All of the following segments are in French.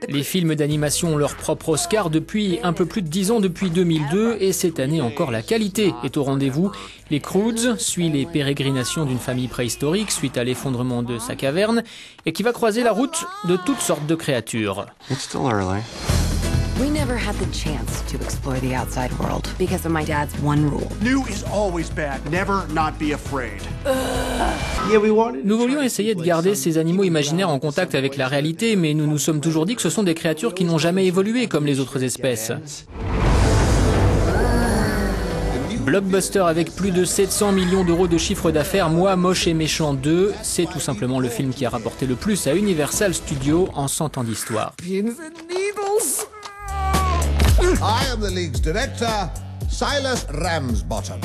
Les films d'animation ont leur propre Oscar depuis un peu plus de 10 ans, depuis 2002, et cette année encore la qualité est au rendez-vous. Les Croods suit les pérégrinations d'une famille préhistorique suite à l'effondrement de sa caverne et qui va croiser la route de toutes sortes de créatures. We never had the chance to explore the outside world because of my dad's one rule. New is always bad. Never not be afraid. Nous voulions essayer de garder ces animaux imaginaires en contact avec la réalité, mais nous nous sommes toujours dit que ce sont des créatures qui n'ont jamais évolué comme les autres espèces. Blockbuster avec plus de 700 millions d'euros de chiffre d'affaires, Moi, Moche et Méchant 2, c'est tout simplement le film qui a rapporté le plus à Universal Studios en 100 ans d'histoire. I am the league's director, Silas Ramsbottom.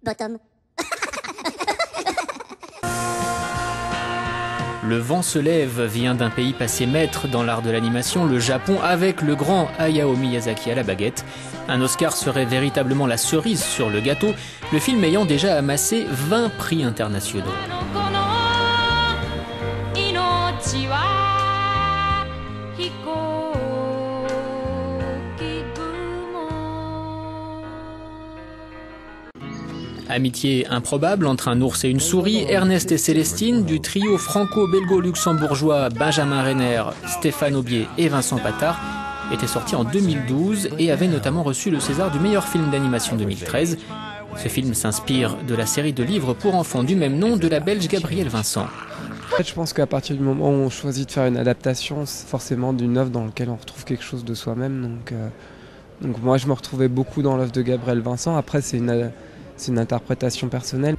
Bottom. Le vent se lève vient d'un pays passé maître dans l'art de l'animation, le Japon, avec le grand Hayao Miyazaki à la baguette. Un Oscar serait véritablement la cerise sur le gâteau, le film ayant déjà amassé 20 prix internationaux. Amitié improbable entre un ours et une souris, Ernest et Célestine, du trio franco-belgo-luxembourgeois Benjamin Renner, Stéphane Aubier et Vincent Pattard, était sorti en 2012 et avait notamment reçu le César du meilleur film d'animation 2013. Ce film s'inspire de la série de livres pour enfants du même nom de la Belge Gabrielle Vincent. En fait, je pense qu'à partir du moment où on choisit de faire une adaptation, c'est forcément d'une œuvre dans laquelle on retrouve quelque chose de soi-même. Donc moi, je me retrouvais beaucoup dans l'œuvre de Gabrielle Vincent. Après, c'est une interprétation personnelle.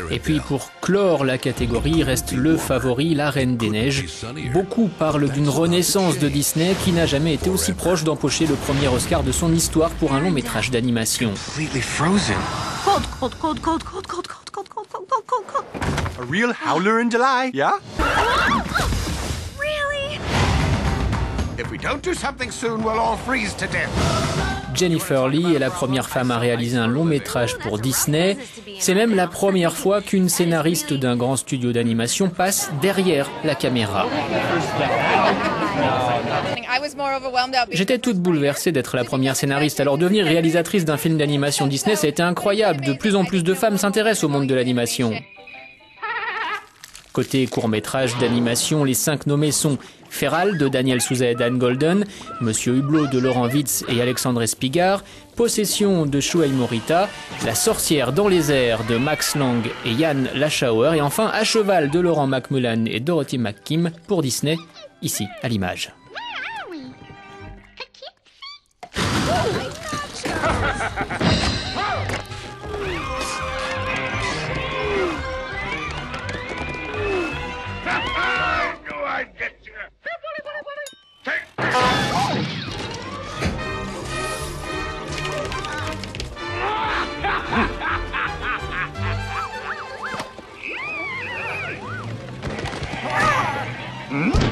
Et puis pour clore la catégorie, reste le favori, La Reine des Neiges. Beaucoup parlent d'une renaissance de Disney qui n'a jamais été aussi proche d'empocher le premier Oscar de son histoire pour un long métrage d'animation. A real howler in July, yeah? Really? If we don't do something soon, we'll all freeze to death. Jennifer Lee est la première femme à réaliser un long métrage pour Disney. C'est même la première fois qu'une scénariste d'un grand studio d'animation passe derrière la caméra. J'étais toute bouleversée d'être la première scénariste. Alors devenir réalisatrice d'un film d'animation Disney, ça a été incroyable. De plus en plus de femmes s'intéressent au monde de l'animation. Côté court-métrage d'animation, les 5 nommés sont Feral de Daniel Souza et Dan Golden, Monsieur Hublot de Laurent Witz et Alexandre Espigard, Possession de Shuei Morita, La sorcière dans les airs de Max Lang et Yann Lachauer, et enfin À cheval de Laurent McMullan et Dorothy McKim pour Disney, ici à l'image. Hmm?